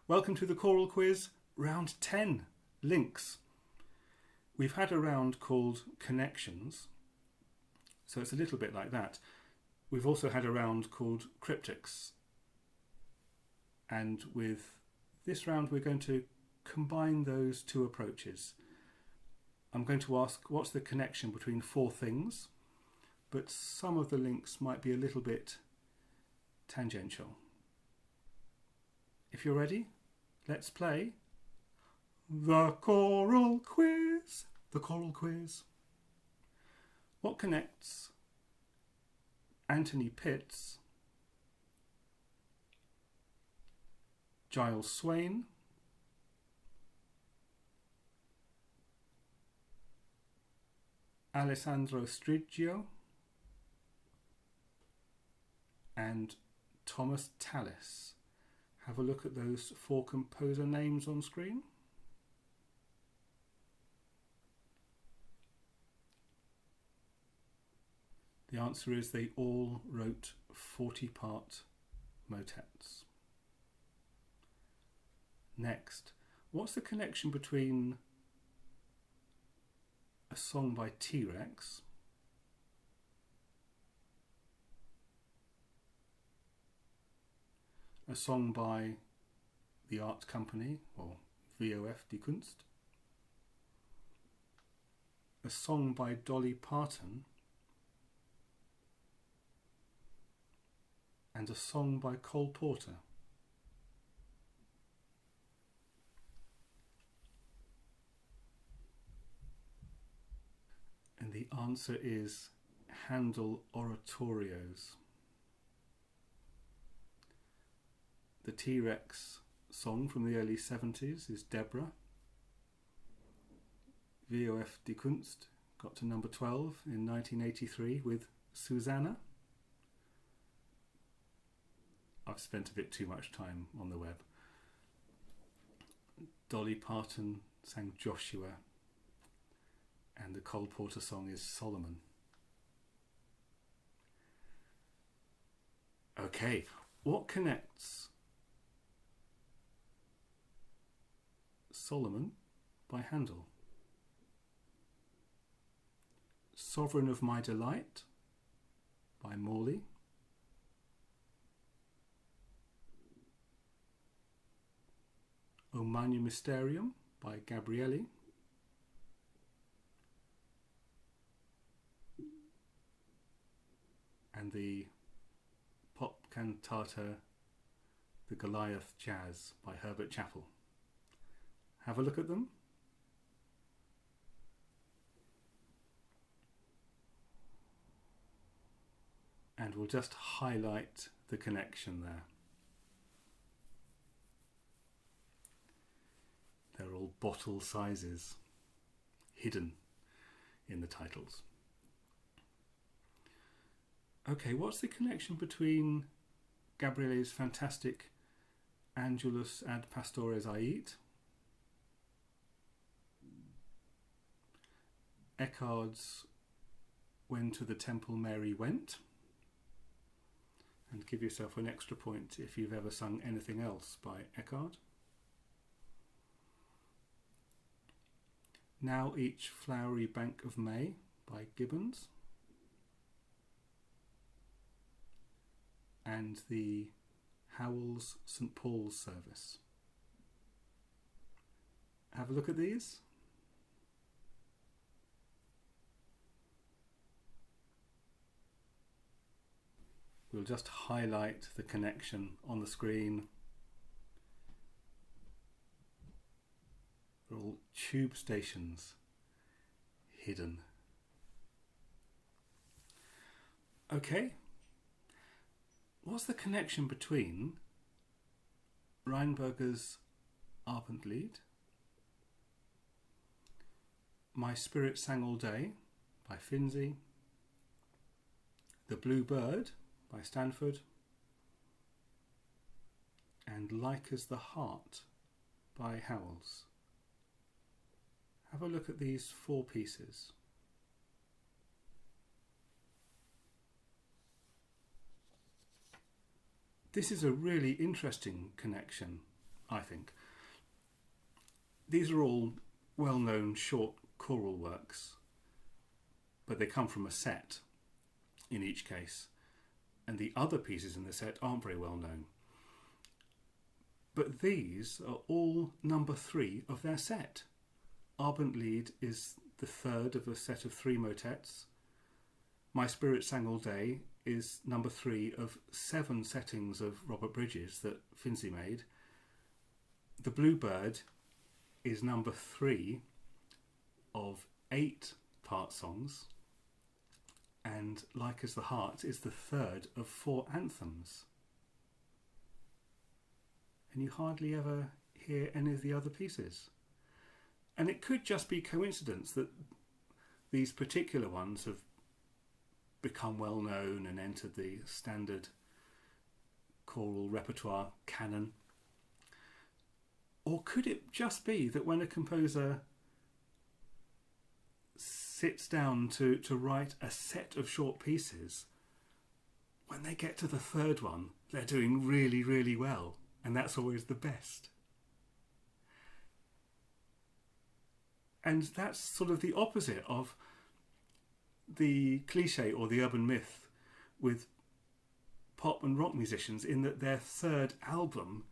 Welcome to the Choral Quiz, round 10, links. We've had a round called connections, so it's a little bit like that. We've also had a round called cryptics, and with this round we're going to combine those two approaches. I'm going to ask what's the connection between four things, but some of the links might be a little bit tangential. If you're ready, let's play the Choral Quiz. The Choral Quiz. What connects Antony Pitts, Giles Swain, Alessandro Striggio, and Thomas Tallis? Have a look at those four composer names on screen. The answer is they all wrote 40-part motets. Next, what's the connection between a song by T-Rex, a song by the Art Company, or VOF Die Kunst, a song by Dolly Parton, and a song by Cole Porter? And the answer is Handel oratorios. The T-Rex song from the early 70s is Deborah. VOF Die Kunst got to number 12 in 1983 with Susanna. I've spent a bit too much time on the web. Dolly Parton sang Joshua, and the Cole Porter song is Solomon. Okay, what connects Solomon by Handel, Sovereign of My Delight by Morley, O Magnum Mysterium by Gabrieli, and the pop cantata The Goliath Jazz by Herbert Chappell. Have a look at them. And we'll just highlight the connection there. They're all bottle sizes, hidden in the titles. Okay, what's the connection between Gabrieli's fantastic Angelus ad Pastores Ait, Eckhard's When to the Temple Mary Went, and give yourself an extra point if you've ever sung anything else by Eckhard, Now Each Flowery Bank of May by Gibbons, and the Howells St. Paul's Service. Have a look at these. We'll just highlight the connection on the screen. They're all tube stations, hidden. Okay. What's the connection between Reinberger's Abendlied, My Spirit Sang All Day by Finzi, The Blue Bird by Stanford, and Like as the Heart by Howells? Have a look at these four pieces. This is a really interesting connection I think. These are all well-known short choral works, but they come from a set in each case, and the other pieces in the set aren't very well known. But these are all number 3 of their set. Abendlied is the third of a set of 3 motets. My Spirit Sang All Day is number 3 of 7 settings of Robert Bridges that Finzi made. The Bluebird is number 3 of 8 part songs, and Like as the Heart is the third of 4 anthems. And you hardly ever hear any of the other pieces. And it could just be coincidence that these particular ones have become well known and entered the standard choral repertoire canon. Or could it just be that when a composer sits down to write a set of short pieces, when they get to the third one, they're doing really, really well, and that's always the best? And that's sort of the opposite of the cliche or the urban myth with pop and rock musicians, in that their third album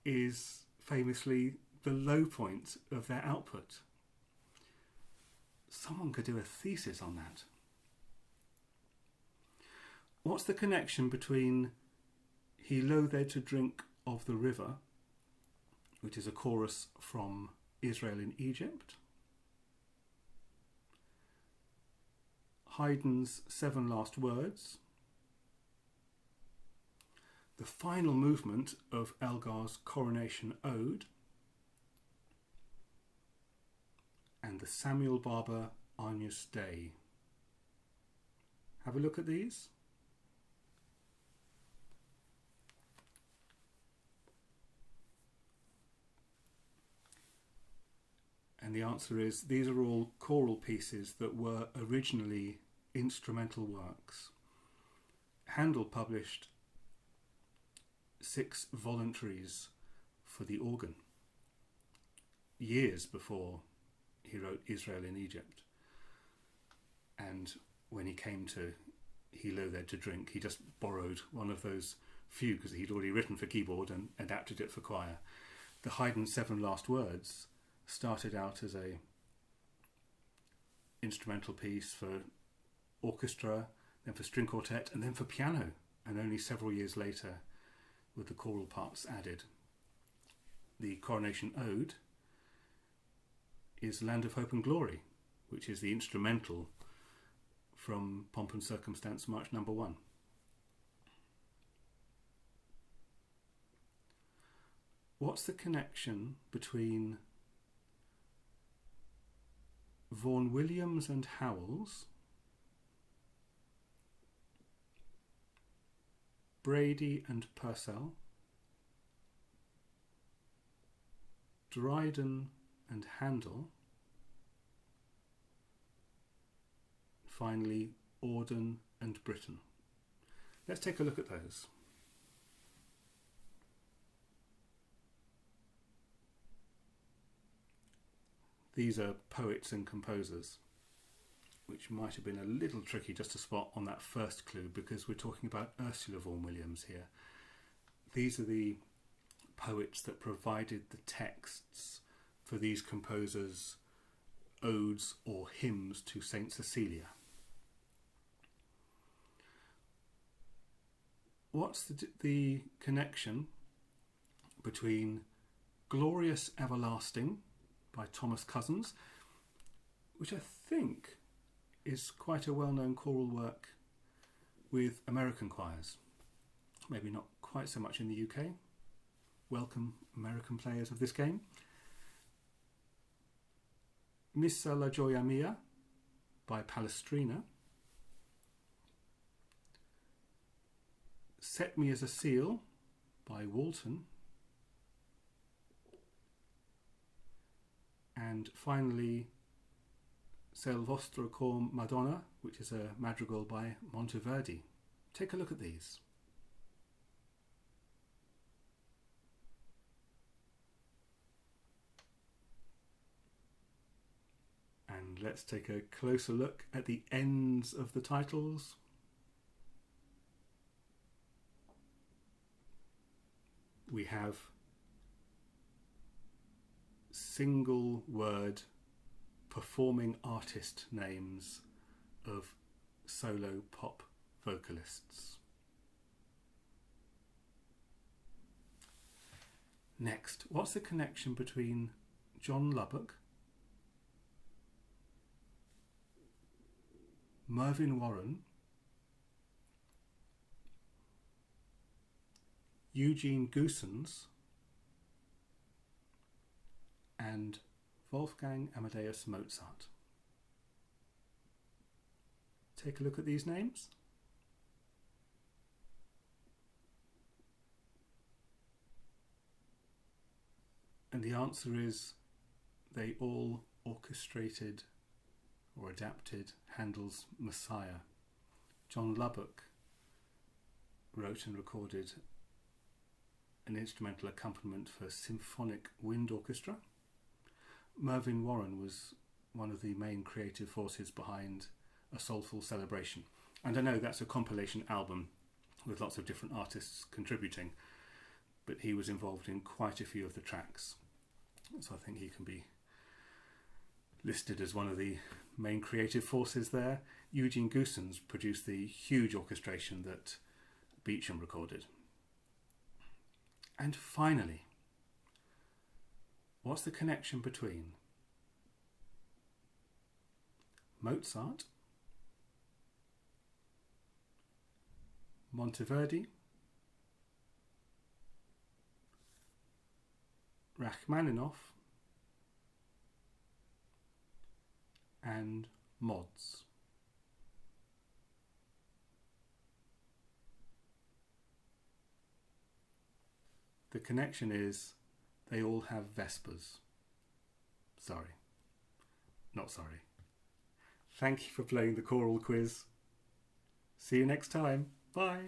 is famously the low point of their output. Someone could do a thesis on that. What's the connection between He Loathed to Drink of the River, which is a chorus from Israel in Egypt, Haydn's 7 Last Words, the final movement of Elgar's Coronation Ode, and the Samuel Barber Agnus Dei? Have a look at these. And the answer is, these are all choral pieces that were originally instrumental works. Handel published 6 voluntaries for the organ years before he wrote Israel in Egypt. And when he came to He Loathed to Drink, he just borrowed one of those few, because he'd already written for keyboard, and adapted it for choir. The Haydn 7 Last Words started out as a instrumental piece for orchestra, then for string quartet, and then for piano, and only several years later with the choral parts added. The Coronation Ode is Land of Hope and Glory, which is the instrumental from Pomp and Circumstance March No. 1. What's the connection between Vaughan Williams and Howells, Brady and Purcell, Dryden and Handel, finally Auden and Britten? Let's take a look at those. These are poets and composers, which might have been a little tricky just to spot on that first clue, because we're talking about Ursula Vaughan Williams here. These are the poets that provided the texts for these composers' odes or hymns to Saint Cecilia. What's the connection between Glorious Everlasting by Thomas Cousins, which I think is quite a well-known choral work with American choirs? Maybe not quite so much in the UK. Welcome, American players of this game. Missa la gioia mia by Palestrina. Set Me as a Seal by Walton. And finally, Se il vostro cor Madonna, which is a madrigal by Monteverdi. Take a look at these. And let's take a closer look at the ends of the titles. We have single word performing artist names of solo pop vocalists. Next, what's the connection between John Lubbock, Mervyn Warren, Eugene Goossens, and Wolfgang Amadeus Mozart? Take a look at these names. And the answer is they all orchestrated or adapted Handel's Messiah. John Lubbock wrote and recorded an instrumental accompaniment for symphonic wind orchestra. Mervyn Warren was one of the main creative forces behind A Soulful Celebration. And I know that's a compilation album with lots of different artists contributing, but he was involved in quite a few of the tracks. So I think he can be listed as one of the main creative forces there. Eugene Goossens produced the huge orchestration that Beecham recorded. And finally, what's the connection between Mozart, Monteverdi, Rachmaninoff, and mods? The connection is they all have Vespers. Sorry. Not sorry. Thank you for playing the Choral Quiz. See you next time. Bye.